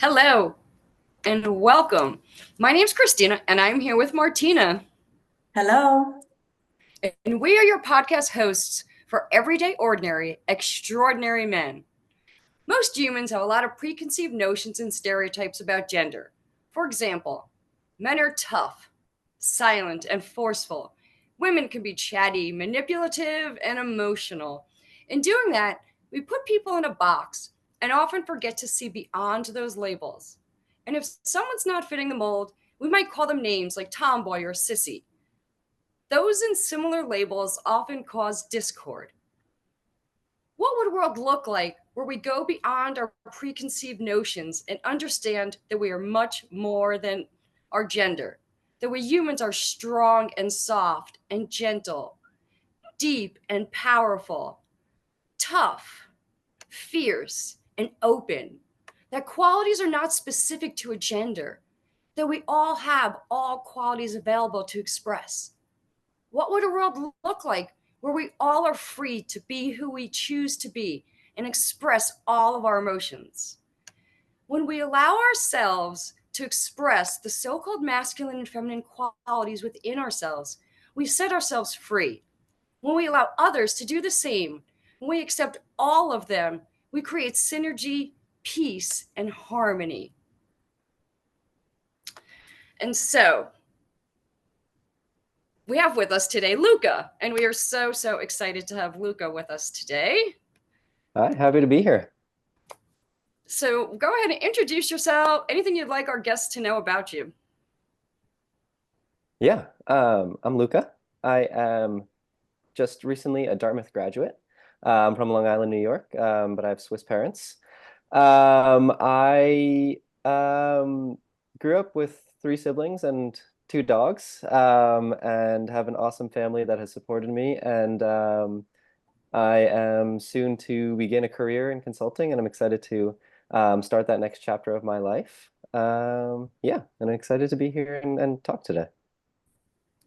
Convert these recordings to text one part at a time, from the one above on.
Hello and welcome. My name's Christina and I'm here with Martina. Hello. And we are your podcast hosts for Everyday Ordinary, Extraordinary Men. Most humans have a lot of preconceived notions and stereotypes about gender. For example, men are tough, silent, and forceful. Women can be chatty, manipulative, and emotional. In doing that, we put people in a box and often forget to see beyond those labels. And if someone's not fitting the mold, we might call them names like tomboy or sissy. Those and similar labels often cause discord. What would a world look like where we go beyond our preconceived notions and understand that we are much more than our gender? That we humans are strong and soft and gentle, deep and powerful, tough, fierce, and open. That qualities are not specific to a gender, that we all have all qualities available to express. What would a world look like where we all are free to be who we choose to be and express all of our emotions? When we allow ourselves to express the so called masculine and feminine qualities within ourselves, we set ourselves free. When we allow others to do the same, when we accept all of them, we create synergy, peace, and harmony. And so, we have with us today Luca, and we are so excited to have Luca with us today. Hi, happy to be here. So go ahead and introduce yourself, anything you'd like our guests to know about you. Yeah, I'm Luca. I am just recently a Dartmouth graduate. From Long Island, New York, but I have Swiss parents. I grew up with three siblings and two dogs, and have an awesome family that has supported me. And I am soon to begin a career in consulting, and I'm excited to start that next chapter of my life. Yeah, and I'm excited to be here and talk today.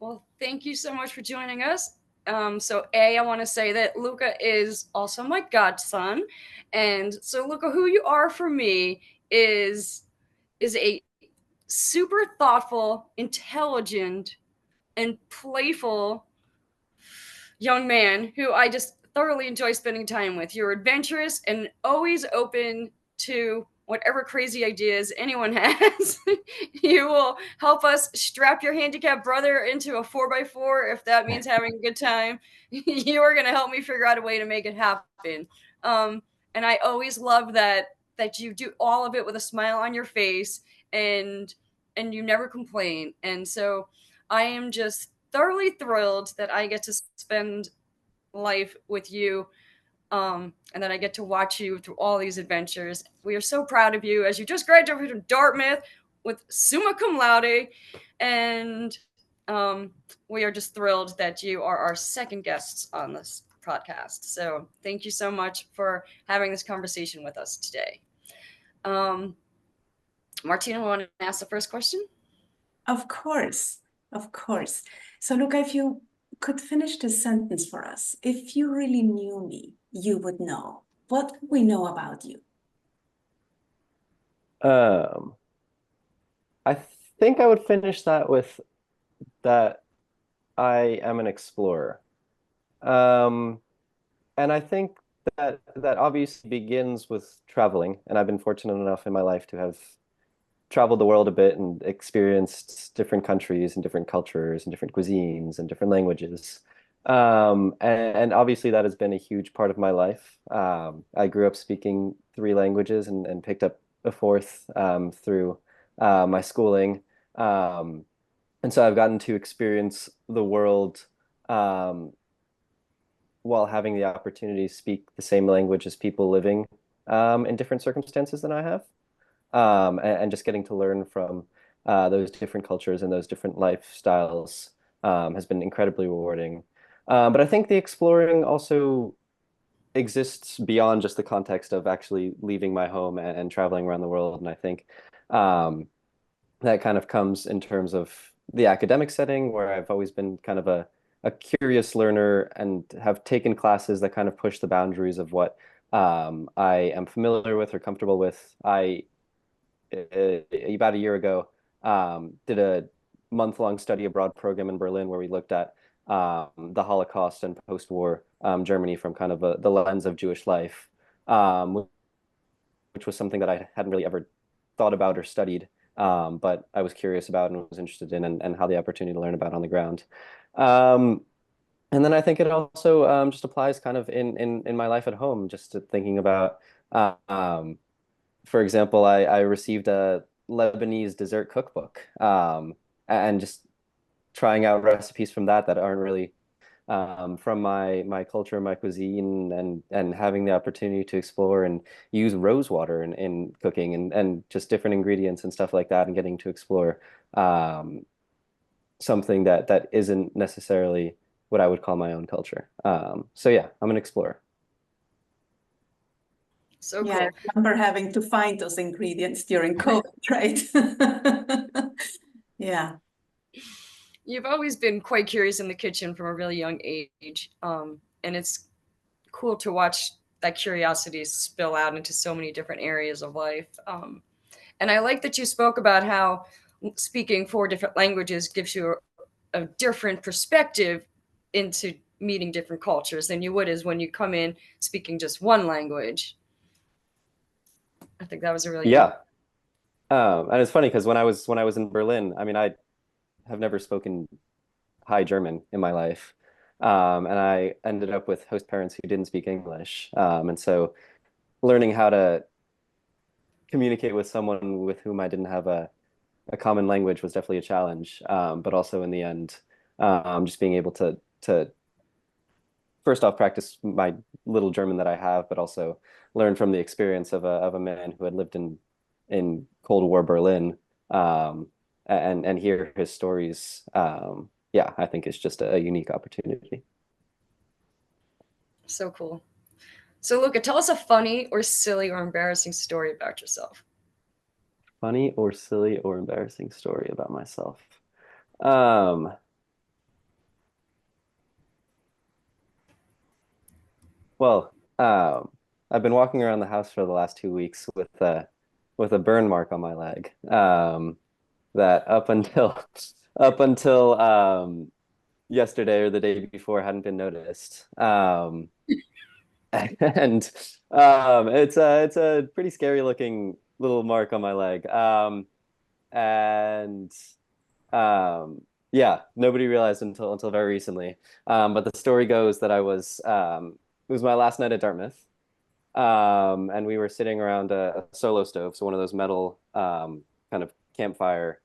Well, thank you so much for joining us. I want to say that Luca is also my godson, and so Luca, who you are for me is a super thoughtful, intelligent, and playful young man who I just thoroughly enjoy spending time with. You're adventurous and always open to whatever crazy ideas anyone has. You will help us strap your handicapped brother into a 4x4 if that means having a good time. You are going to help me figure out a way to make it happen. Um, and I always love that you do all of it with a smile on your face and you never complain. And so I am just thoroughly thrilled that I get to spend life with you, and that I get to watch you through all these adventures. We are so proud of you as you just graduated from Dartmouth with summa cum laude, and we are just thrilled that you are our second guests on this podcast. So thank you so much for having this conversation with us today. Um, Martina, want to ask the first question? Of course, of course. So, Luca, if you could finish this sentence for us. If you really knew me, you would know. What we know about you? Um, I think I would finish that with that I am an explorer. Um, and I think that obviously begins with traveling, and I've been fortunate enough in my life to have traveled the world a bit and experienced different countries and different cultures and different cuisines and different languages. And obviously that has been a huge part of my life. I grew up speaking three languages and picked up a fourth through my schooling. Um, and so I've gotten to experience the world um, while having the opportunity to speak the same language as people living in different circumstances than I have, and just getting to learn from those different cultures and those different lifestyles has been incredibly rewarding. But I think the exploring also exists beyond just the context of actually leaving my home and traveling around the world. And I think um, that kind of comes in terms of the academic setting, where I've always been kind of a curious learner and have taken classes that kind of push the boundaries of what I am familiar with or comfortable with. I about a year ago, did a month-long study abroad program in Berlin where we looked at the Holocaust and post-war Germany from kind of the lens of Jewish life, which was something that I hadn't really ever thought about or studied, but I was curious about and was interested in, and had the opportunity to learn about on the ground. Um, and then I think it also just applies kind of in my life at home, just to thinking about, um, for example, I received a Lebanese dessert cookbook, and just trying out recipes from that aren't really from my culture, my cuisine, and having the opportunity to explore and use rose water in cooking, and just different ingredients and stuff like that, and getting to explore something that isn't necessarily what I would call my own culture. So yeah, I'm an explorer. So Yeah, I cool. remember having to find those ingredients during COVID, right? Yeah. You've always been quite curious in the kitchen from a really young age. And it's cool to watch that curiosity spill out into so many different areas of life. And I like that you spoke about how speaking four different languages gives you a different perspective into meeting different cultures than you would as when you come in speaking just one language. I think that was a really good. Yeah. And it's funny because when I was in Berlin, I mean, I have never spoken High German in my life. And I ended up with host parents who didn't speak English. And so learning how to communicate with someone with whom I didn't have a common language was definitely a challenge. But also in the end, just being able to first off practice my little German that I have, but also learn from the experience of a man who had lived in Cold War Berlin, and hear his stories. Yeah, I think it's just a unique opportunity. So cool. So, Luca, tell us a funny or silly or embarrassing story about yourself. Funny or silly or embarrassing story about myself. Um, well, I've been walking around the house for the last 2 weeks with a burn mark on my leg. That up until yesterday or the day before hadn't been noticed. And it's a pretty scary looking little mark on my leg. And yeah, nobody realized until very recently. But the story goes that it was my last night at Dartmouth. And we were sitting around a solo stove, so one of those metal kind of campfire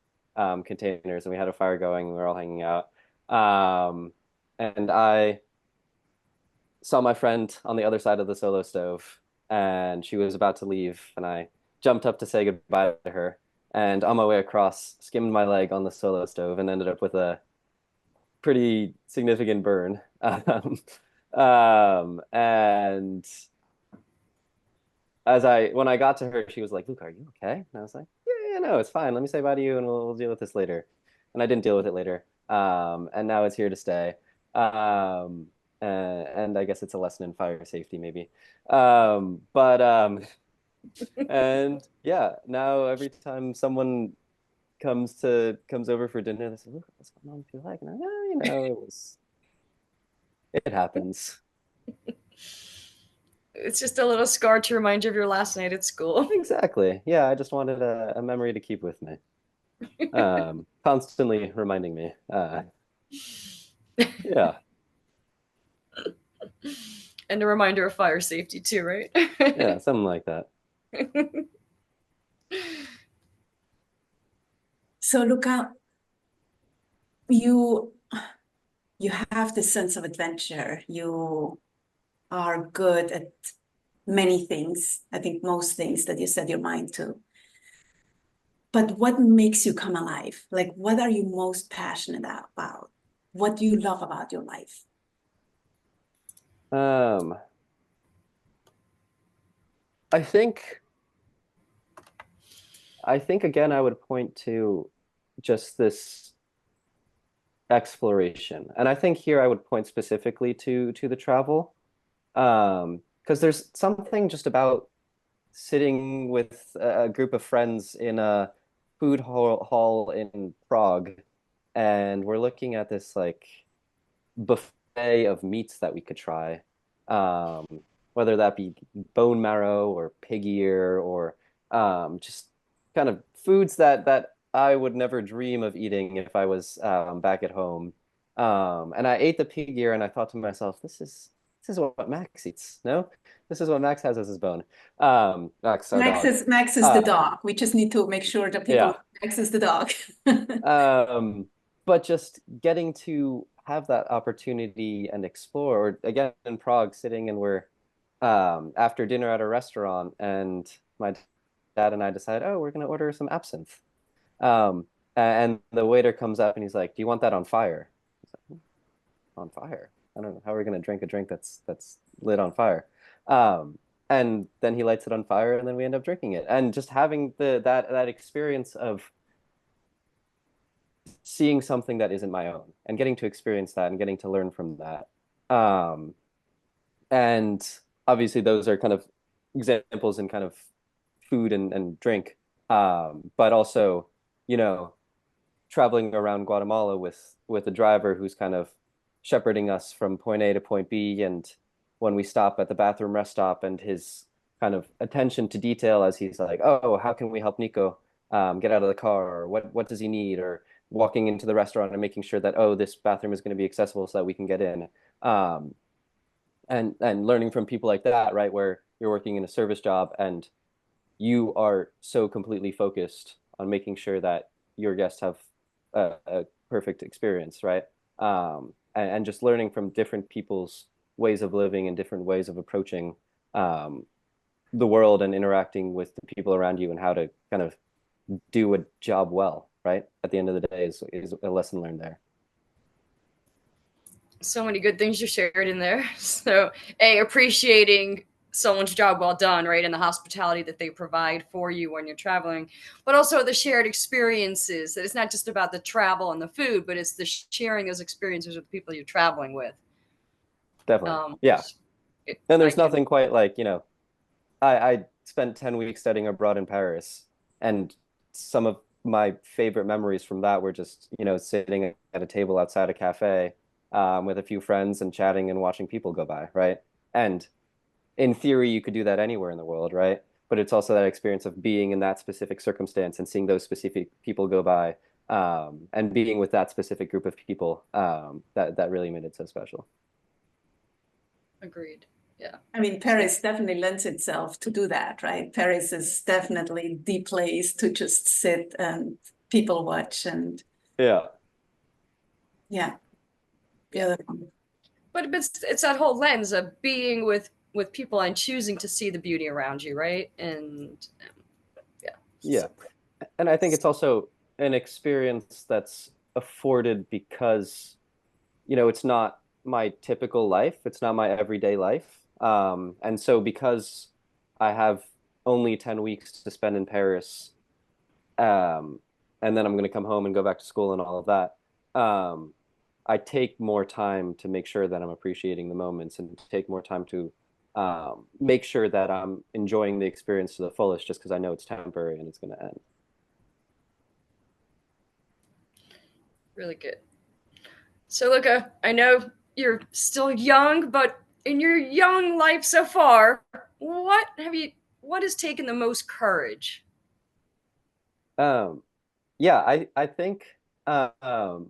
containers, and we had a fire going, and we were all hanging out. And I saw my friend on the other side of the solo stove, and she was about to leave, and I jumped up to say goodbye to her. And on my way across, skimmed my leg on the solo stove and ended up with a pretty significant burn. And when I got to her, she was like, "Luke, are you okay?" And I was like, "Yeah, yeah, no, it's fine. Let me say bye to you, and we'll deal with this later." And I didn't deal with it later. And now it's here to stay. And I guess it's a lesson in fire safety, maybe. But and yeah, now every time someone comes over for dinner, they say, "Look, what's going on with your leg?" And I'm, "Yeah, it happens." It's just a little scar to remind you of your last night at school. Exactly. Yeah, I just wanted a memory to keep with me. Constantly reminding me. Yeah, And a reminder of fire safety, too, right? yeah, something like that. So Luca, you you have this sense of adventure. You are good at many things. I think most things that you set your mind to. But what makes you come alive? Like, what are you most passionate about? What do you love about your life? Um, I think I think again I would point to just this exploration. And I think here I would point specifically to the travel. Because there's something just about sitting with a group of friends in a food hall in Prague, and we're looking at this like buffet of meats that we could try, um, whether that be bone marrow or pig ear or just kind of foods that I would never dream of eating if I was back at home. And I ate the pig ear, and I thought to myself, this is what Max eats. No, this is what Max has as his bone. Max, our dog. Max is the Um, dog. We just need to make sure that people know yeah. Max is the dog. Um, but just getting to have that opportunity and explore, or again in Prague, sitting and we're after dinner at a restaurant, and my dad and I decide, oh, we're gonna order some absinthe. And the waiter comes up and he's like, "Do you want that on fire?" I was like, on fire? I don't know how we're gonna drink a drink that's lit on fire. Um, and then he lights it on fire, and then we end up drinking it. And just having that experience of seeing something that isn't my own and getting to experience that and getting to learn from that. Um, and obviously those are kind of examples in kind of food and drink. But also, you know, traveling around Guatemala with a driver who's kind of shepherding us from point A to point B, and when we stop at the bathroom rest stop, and his kind of attention to detail as he's like, "Oh, how can we help Nico get out of the car? Or what does he need?" Or walking into the restaurant and making sure that, oh, this bathroom is going to be accessible so that we can get in. Um, and learning from people like that, right, where you're working in a service job and you are so completely focused on making sure that your guests have a perfect experience, right? And just learning from different people's ways of living and different ways of approaching um, the world and interacting with the people around you, and how to kind of do a job well, right? At the end of the day is a lesson learned there. So many good things you shared in there. So, appreciating someone's job well done, right? And the hospitality that they provide for you when you're traveling, but also the shared experiences. That it's not just about the travel and the food, but it's the sharing those experiences with the people you're traveling with. Definitely. Yeah. It, And I there's can nothing quite like, I spent 10 weeks studying abroad in Paris, and some of my favorite memories from that were just, sitting at a table outside a cafe with a few friends and chatting and watching people go by, right? And in theory, you could do that anywhere in the world, right? But it's also that experience of being in that specific circumstance and seeing those specific people go by, and being with that specific group of people, that really made it so special. agreed. Yeah. I mean, Paris definitely lends itself to do that, right? Paris is definitely the place to just sit and people watch, and Yeah. yeah. But it's that whole lens of being with people and choosing to see the beauty around you, right? And yeah. Yeah. And I think it's also an experience that's afforded because, it's not my typical life. It's not my everyday life. And so because I have only 10 weeks to spend in Paris, um, and then I'm going to come home and go back to school and all of that, I take more time to make sure that I'm appreciating the moments, and take more time to make sure that I'm enjoying the experience to the fullest, just because I know it's temporary and it's going to end. Really good. So, Luca, I know you're still young, but in your young life so far, what has taken the most courage? Um, yeah, I think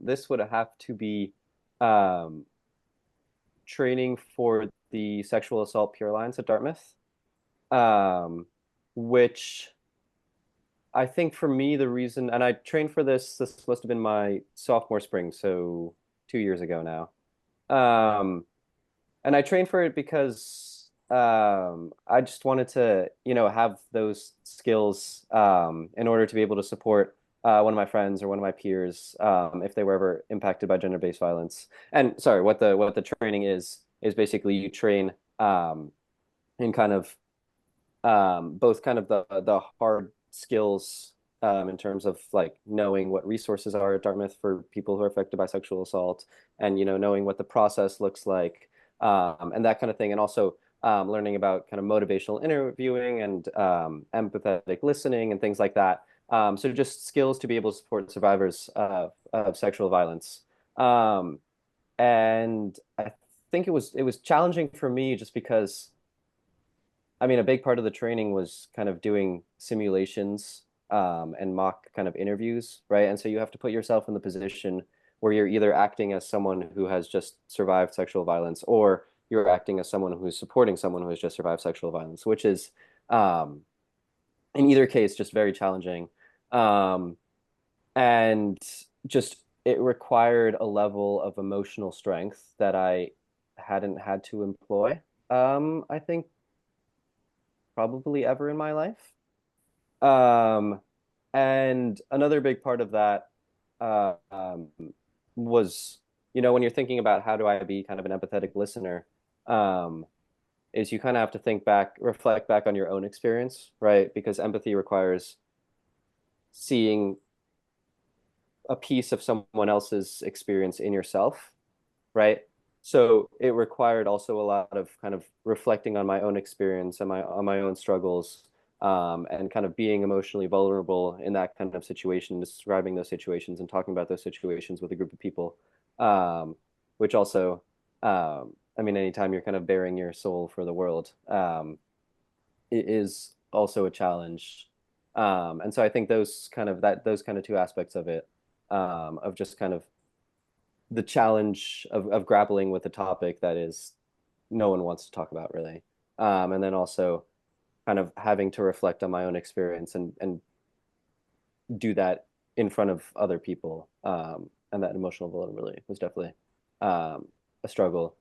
this would have to be um, training for the sexual assault Pure Lines at Dartmouth, um, which I think for me, the reason, and I trained for this must have been my sophomore spring, so 2 years ago now. Um, and I trained for it because I just wanted to, have those skills in order to be able to support one of my friends or one of my peers if they were ever impacted by gender-based violence. And sorry, what the training is basically you train in kind of both kind of the hard skills in terms of like knowing what resources are at Dartmouth for people who are affected by sexual assault, and knowing what the process looks like, and that kind of thing, and also learning about kind of motivational interviewing and empathetic listening and things like that. So just skills to be able to support survivors of sexual violence. Um, and I think it was challenging for me just because I mean a big part of the training was kind of doing simulations and mock kind of interviews, right? And so you have to put yourself in the position where you're either acting as someone who has just survived sexual violence or you're acting as someone who's supporting someone who has just survived sexual violence, which is um, in either case just very challenging. Um, and just it required a level of emotional strength that I hadn't had to employ, I think probably ever in my life. Um, and another big part of that uh, um, was, when you're thinking about how do I be kind of an empathetic listener, um, is you kind of have to reflect back on your own experience, right? Because empathy requires seeing a piece of someone else's experience in yourself, right? So it required also a lot of kind of reflecting on my own experience and my own struggles, and kind of being emotionally vulnerable in that kind of situation, describing those situations and talking about those situations with a group of people, um, which also, I mean, anytime you're kind of bearing your soul for the world, it is also a challenge. And so I think those kind of two aspects of it, of just kind of the challenge of grappling with a topic that is no one wants to talk about really. And then also kind of having to reflect on my own experience and do that in front of other people. And that emotional vulnerability was definitely a struggle.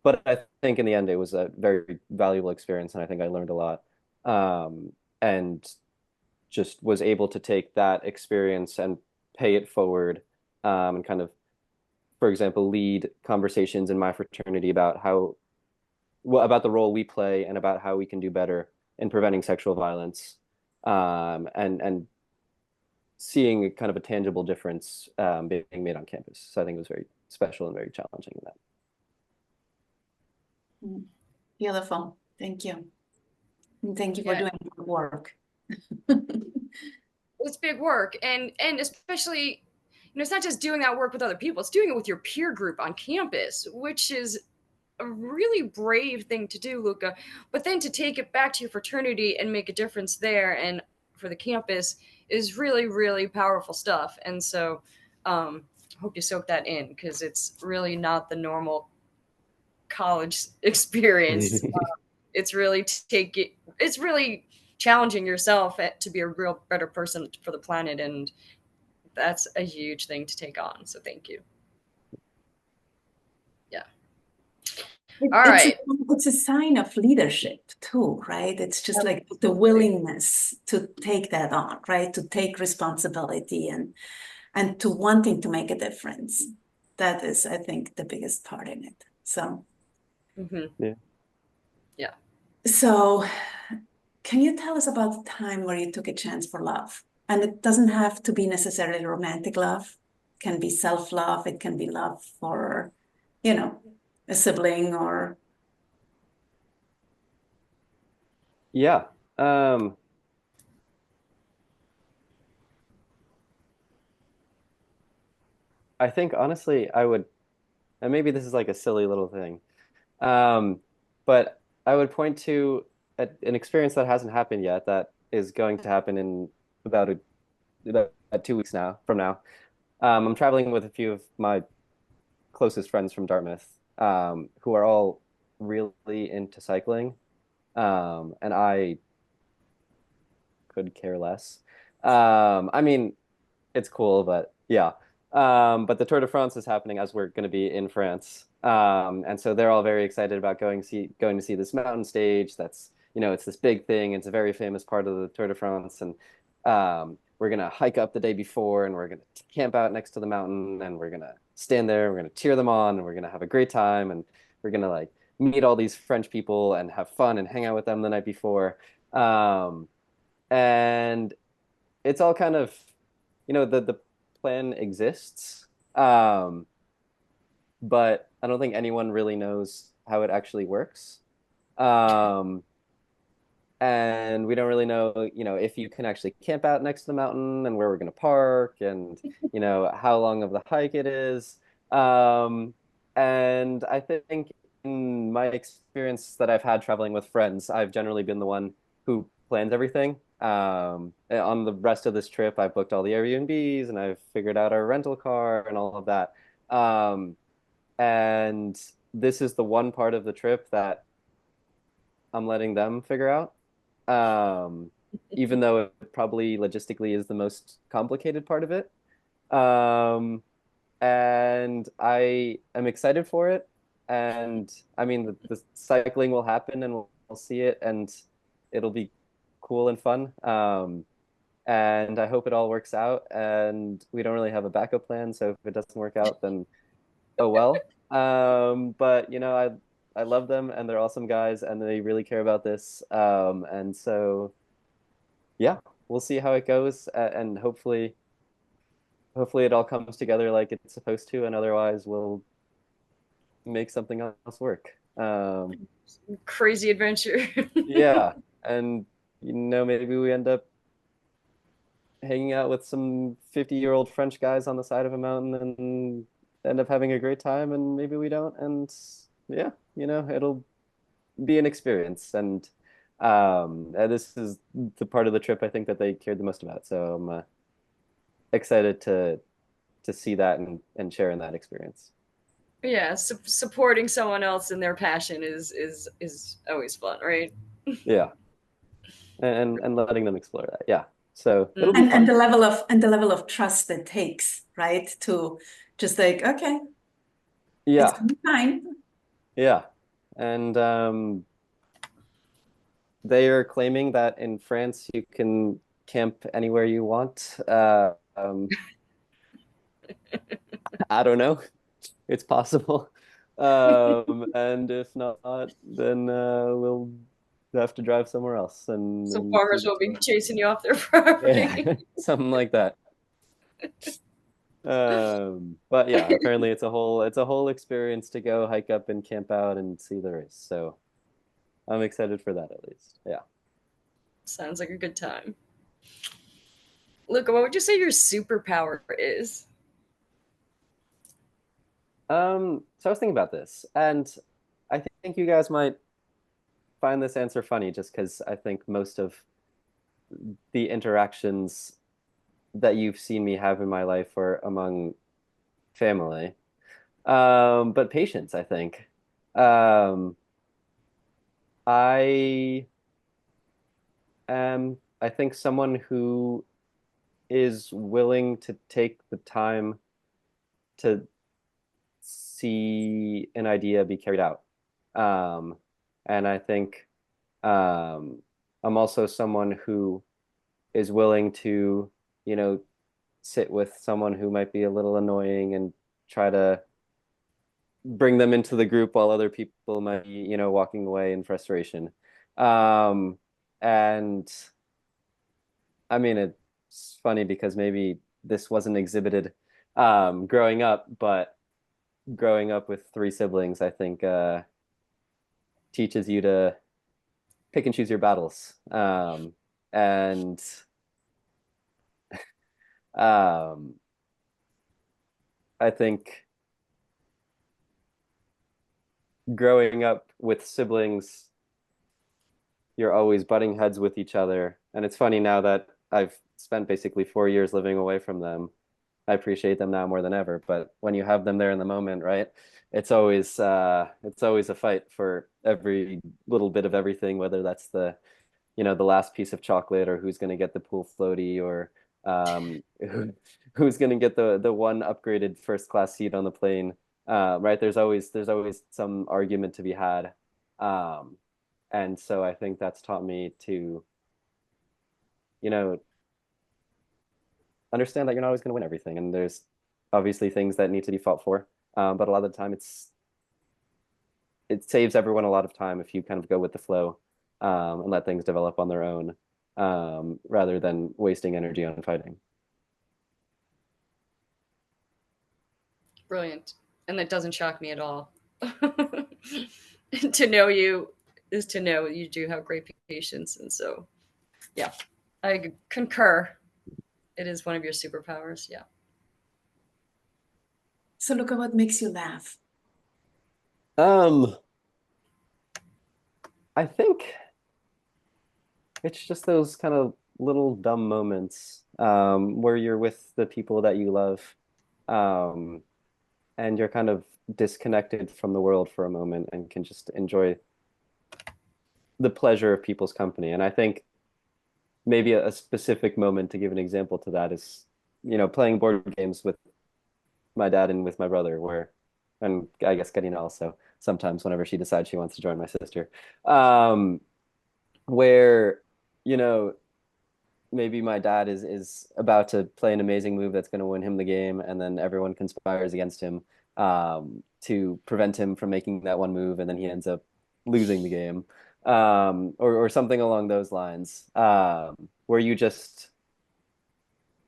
But I think in the end, it was a very valuable experience, and I think I learned a lot. And just was able to take that experience and pay it forward, and kind of, for example, lead conversations in my fraternity about about the role we play and about how we can do better in preventing sexual violence, and seeing kind of a tangible difference being made on campus. So I think it was very special and very challenging in that. Beautiful. Thank you. And thank you for Yeah. doing the work. It's big work, and especially, it's not just doing that work with other people, it's doing it with your peer group on campus, which is a really brave thing to do, Luca. But then to take it back to your fraternity and make a difference there and for the campus is really, really powerful stuff. And so I hope you soak that in, because it's really not the normal college experience. It's really it's really challenging yourself to be a real better person for the planet, and that's a huge thing to take on. So thank you. Yeah. All right. It's a sign of leadership too, right? It's just like the willingness to take that on, right? To take responsibility and to wanting to make a difference. That is, I think, the biggest part in it. So, Yeah. Yeah. so can you tell us about the time where you took a chance for love? And it doesn't have to be necessarily romantic love. It can be self-love. It can be love for, a sibling or. Yeah. I think honestly, I would, and maybe this is like a silly little thing, but I would point to an experience that hasn't happened yet that is going to happen in about about 2 weeks from now. I'm traveling with a few of my closest friends from Dartmouth, who are all really into cycling, and I could care less. I mean, it's cool, but yeah. But the Tour de France is happening as we're going to be in France, and so they're all very excited about going to see this mountain stage. That's it's this big thing. It's a very famous part of the Tour de France, and we're gonna hike up the day before, and we're gonna camp out next to the mountain, and we're gonna stand there. We're gonna cheer them on, and we're gonna have a great time, and we're gonna like meet all these French people and have fun and hang out with them the night before. And it's all kind of, the plan exists, but I don't think anyone really knows how it actually works. Um, and we don't really know, if you can actually camp out next to the mountain and where we're going to park and, how long of the hike it is. Um, and I think in my experience that I've had traveling with friends, I've generally been the one who plans everything. On the rest of this trip, I've booked all the Airbnbs and I've figured out our rental car and all of that. Um, and this is the one part of the trip that I'm letting them figure out. Um, Even though it probably logistically is the most complicated part of it. Um, and I am excited for it. And I mean, the cycling will happen and we'll see it and it'll be cool and fun. And I hope it all works out. And we don't really have a backup plan. So if it doesn't work out, then oh well. But I love them and they're awesome guys and they really care about this. And so yeah, we'll see how it goes, and hopefully it all comes together like it's supposed to, and otherwise we'll make something else work. Crazy adventure. Yeah, and maybe we end up hanging out with some 50-year-old French guys on the side of a mountain and end up having a great time, and maybe we don't, and yeah, it'll be an experience, and this is the part of the trip I think that they cared the most about. So I'm excited to see that and share in that experience. Yeah, supporting someone else in their passion is always fun, right? Yeah, and letting them explore that. Yeah, so it'll be Mhm. And fun. the level of trust it takes, right? To just like, okay, it's Yeah, gonna be fine. yeah, and they are claiming that in France you can camp anywhere you want. I don't know. It's possible. And if not, then we'll have to drive somewhere else So and see farmers will what's be going on. chasing you off their Yeah, property. something like that. But yeah, apparently it's a whole experience to go hike up and camp out and see the race. So I'm excited for that at least. Yeah. Sounds like a good time. Luca, what would you say your superpower is? So I was thinking about this, and I think you guys might find this answer funny just because I think most of the interactions that you've seen me have in my life are among family. But patience, I think. Um, I I think someone who is willing to take the time to see an idea be carried out. Um, and I think um, I'm also someone who is willing to, you know, sit with someone who might be a little annoying and try to bring them into the group while other people might be, walking away in frustration. Um, and I mean, it's funny because maybe this wasn't exhibited growing up, but growing up with three siblings, I think teaches you to pick and choose your battles. And um, I think growing up with siblings, you're always butting heads with each other. And it's funny now that I've spent basically 4 years living away from them. I appreciate them now more than ever. But when you have them there in the moment, right? It's always a fight for every little bit of everything, whether that's the last piece of chocolate or who's going to get the pool floaty or who's going to get the one upgraded first class seat on the plane. Right? There's always some argument to be had. Um, and so I think that's taught me to, you know, understand that you're not always going to win everything. And there's obviously things that need to be fought for. But a lot of the time it saves everyone a lot of time if you kind of go with the flow and let things develop on their own rather than wasting energy on fighting. Brilliant. And that doesn't shock me at all. To know you is to know you do have great patience. And so, yeah, I concur. It is one of your superpowers. Yeah. So Luca, what makes you laugh? Um, I think it's just those kind of little dumb moments where you're with the people that you love, um, and you're kind of disconnected from the world for a moment and can just enjoy the pleasure of people's company. And I think maybe a specific moment to give an example to that is, playing board games with my dad and with my brother, and I guess getting also sometimes whenever she decides she wants to join my sister, um, where, you know, maybe my dad is about to play an amazing move that's going to win him the game, and then everyone conspires against him to prevent him from making that one move, and then he ends up losing the game, or something along those lines, where you just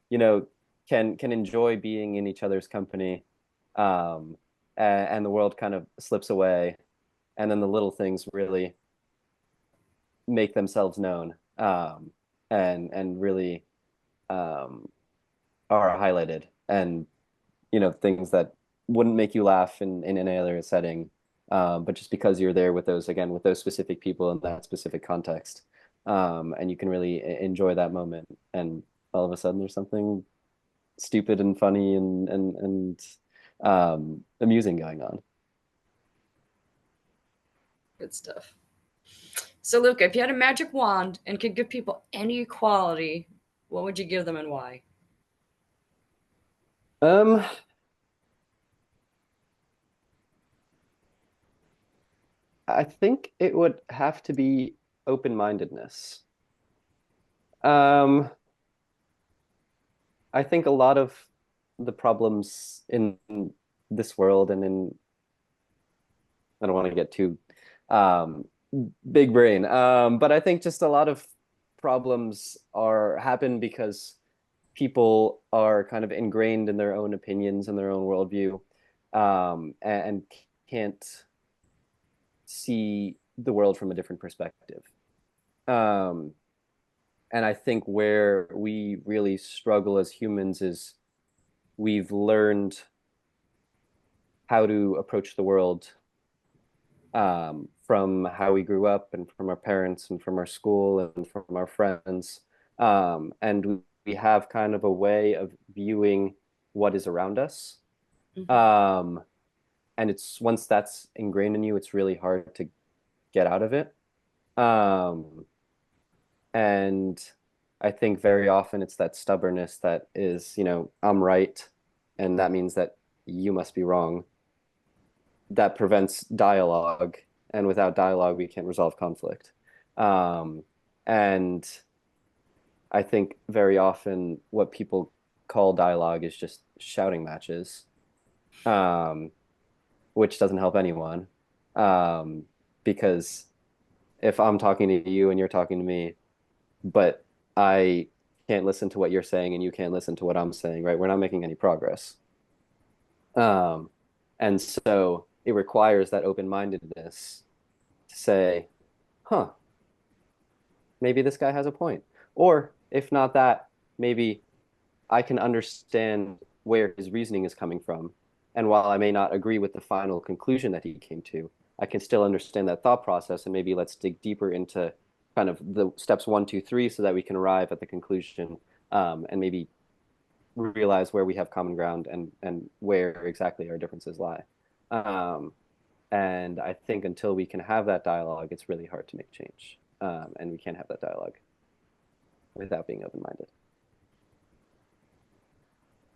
you know can enjoy being in each other's company, and the world kind of slips away, and then the little things really make themselves known, and really um, are highlighted, and things that wouldn't make you laugh in any other setting, but just because you're there with those specific people in that specific context, and you can really enjoy that moment, and all of a sudden there's something stupid and funny and amusing going on. Good stuff. So, Luca, if you had a magic wand and could give people any quality, what would you give them and why? Um, I think it would have to be open-mindedness. Um, I think a lot of the problems in this world and I don't want to get too um, big brain, but I think just a lot of problems are happen because people are kind of ingrained in their own opinions and their own worldview, and can't see the world from a different perspective. Um, and I think where we really struggle as humans is we've learned how to approach the world, from how we grew up and from our parents and from our school and from our friends. And we have kind of a way of viewing what is around us. Mhm. And it's once that's ingrained in you, it's really hard to get out of it. Um, and I think very often it's that stubbornness that is, I'm right, and that means that you must be wrong, that prevents dialogue, and without dialogue we can't resolve conflict. And I think very often what people call dialogue is just shouting matches, um, which doesn't help anyone, um, because if I'm talking to you and you're talking to me, but I can't listen to what you're saying and you can't listen to what I'm saying, right? We're not making any progress. Um, and so it requires that open-mindedness to say, huh, maybe this guy has a point. Or if not that, maybe I can understand where his reasoning is coming from. And while I may not agree with the final conclusion that he came to, I can still understand that thought process. And maybe let's dig deeper into kind of the steps 1, 2, 3 so that we can arrive at the conclusion, and maybe realize where we have common ground and where exactly our differences lie. Um, and I think until we can have that dialogue, it's really hard to make change. And we can't have that dialogue without being open-minded.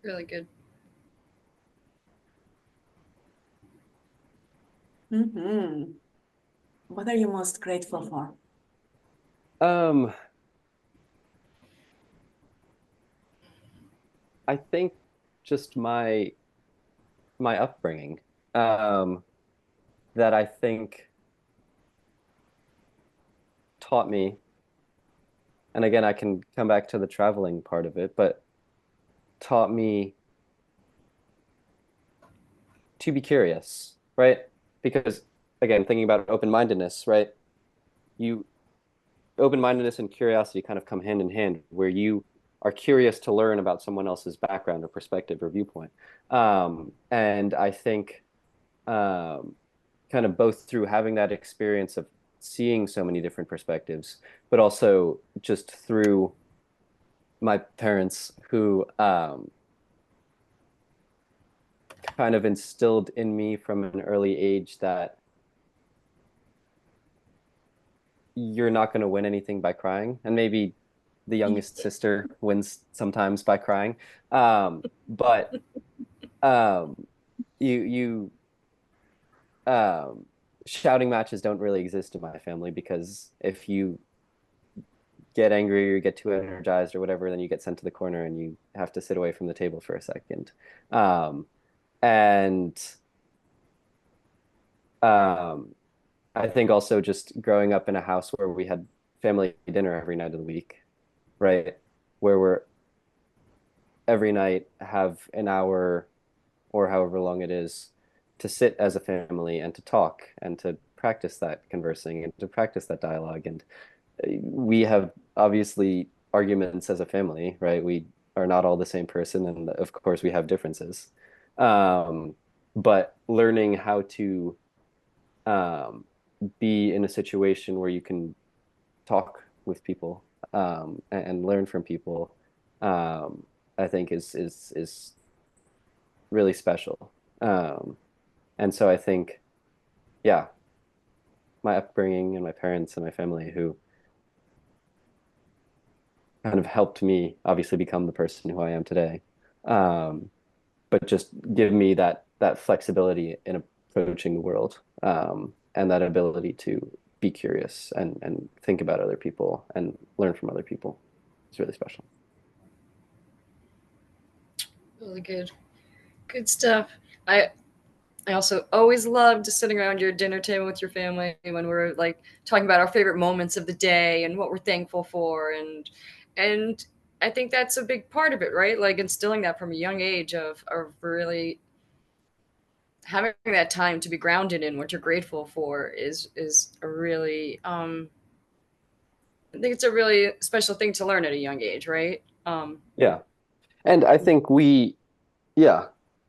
Really good. Mm-hmm. What are you most grateful for? Um, I think just my upbringing, that I think taught me, and again, I can come back to the traveling part of it, but taught me to be curious, right? Because again, thinking about open-mindedness, right? you open-mindedness and curiosity kind of come hand in hand, where you are curious to learn about someone else's background or perspective or viewpoint. And I think kind of both through having that experience of seeing so many different perspectives, but also just through my parents who kind of instilled in me from an early age that you're not going to win anything by crying. And maybe the youngest sister wins sometimes by crying. But um, you um, shouting matches don't really exist in my family, because if you get angry or get too energized or whatever, then you get sent to the corner and you have to sit away from the table for a second. Um, and um, I think also just growing up in a house where we had family dinner every night of the week, right? Where we're every night have an hour or however long it is to sit as a family and to talk and to practice that conversing and to practice that dialogue. And we have obviously arguments as a family, right? We are not all the same person, and of course we have differences. Um, but learning how to um, be in a situation where you can talk with people and learn from people, um, I think is really special. And so I think, yeah, my upbringing and my parents and my family who kind of helped me obviously become the person who I am today, um, but just give me that flexibility in approaching the world, and that ability to be curious and think about other people and learn from other people. It's really special. Really good. Good stuff. I I also always loved sitting around your dinner table with your family when we're like talking about our favorite moments of the day and what we're thankful for, and I think that's a big part of it, right? Like instilling that from a young age of really having that time to be grounded in what you're grateful for is a really I think it's a really special thing to learn at a young age, right? Yeah. And I think yeah,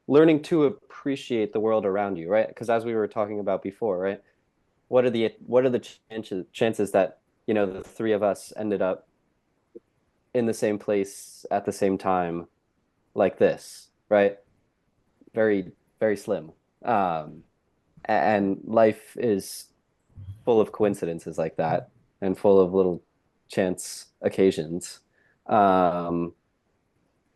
learning to appreciate the world around you, right? Because as we were talking about before, right? What are the chances that, the three of us ended up in the same place at the same time like this, right? Very, very slim. Um, and life is full of coincidences like that and full of little chance occasions. Um,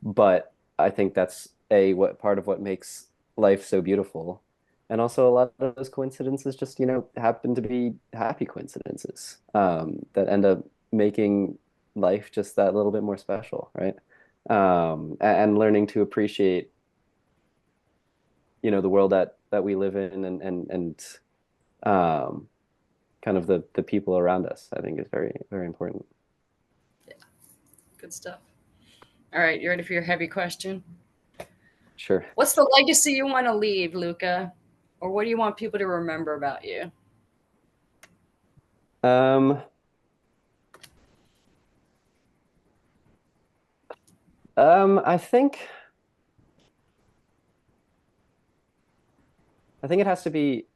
but I think that's what part of what makes life so beautiful. And also a lot of those coincidences just, happen to be happy coincidences, that end up making life just that little bit more special, right? And learning to appreciate, the world that we live in, and um, kind of the people around us, I think is very, very important. Yeah, good stuff. All right, you ready for your heavy question? Sure. What's the legacy you want to leave, Luca? Or what do you want people to remember about you? Um, I think it has to be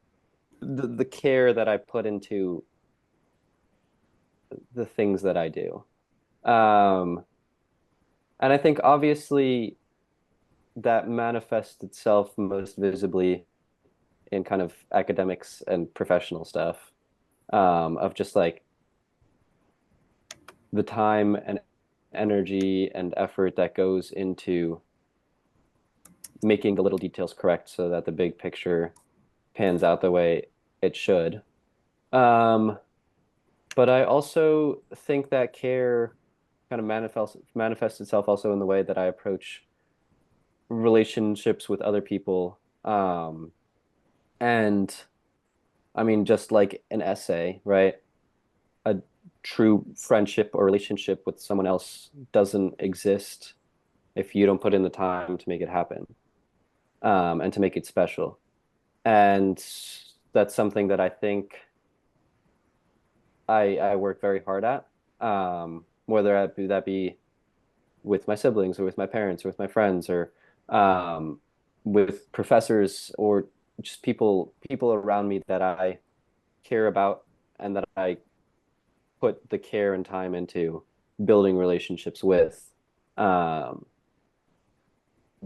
the care that I put into the things that I do. Um, and I think obviously that manifests itself most visibly in kind of academics and professional stuff, of just like the time and energy and effort that goes into making the little details correct so that the big picture pans out the way it should. Um, but I also think that care kind of manifests itself also in the way that I approach relationships with other people. And I mean, just like an essay, right? A true friendship or relationship with someone else doesn't exist if you don't put in the time to make it happen, and to make it special. And that's something that I think I work very hard at, whether that be with my siblings or with my parents or with my friends or um, with professors or just people around me that I care about and that I put the care and time into building relationships with. Um,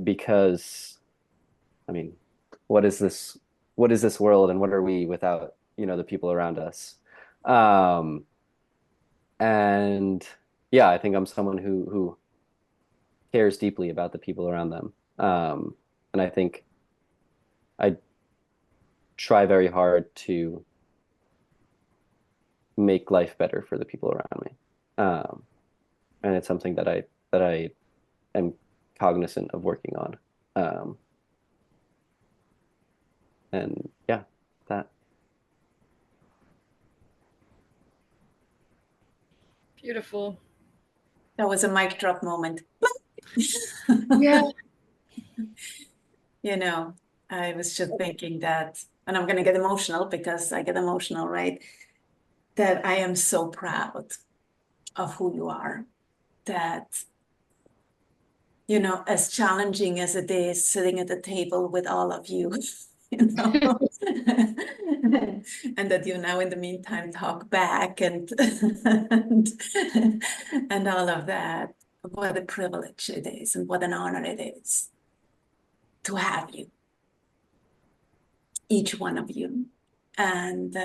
because I mean, what is this what is this world and what are we without, the people around us? Um, and yeah, I think I'm someone who cares deeply about the people around them. And I think I try very hard to make life better for the people around me. Um, and it's something that I am cognizant of working on. Um, and yeah, that. Beautiful. That was a mic drop moment. Yeah. You know, I was just thinking that, and I'm going to get emotional because I get emotional, right? That I am so proud of who you are. That, as challenging as it is sitting at the table with all of you, and that you now in the meantime talk back and, and all of that. What a privilege it is and what an honor it is to have you, each one of you. And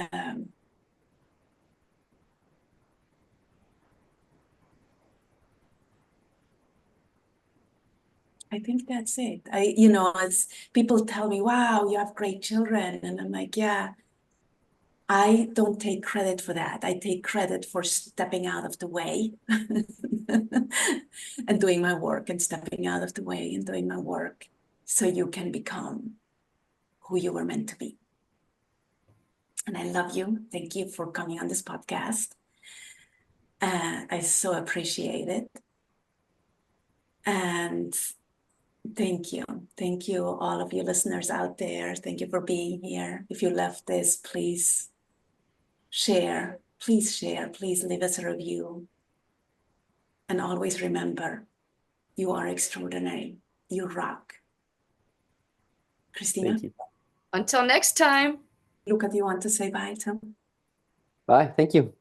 I think that's it. As people tell me, wow, you have great children. And I'm like, yeah, I don't take credit for that. I take credit for stepping out of the way and doing my work and stepping out of the way and doing my work so you can become who you were meant to be. And I love you. Thank you for coming on this podcast. I so appreciate it. And thank you. Thank you, all of you listeners out there. Thank you for being here. If you left this, please share. Please share. Please leave us a review. And always remember, you are extraordinary. You rock. Christina? Thank you. Until next time. Luca, do you want to say bye too? Bye. Thank you.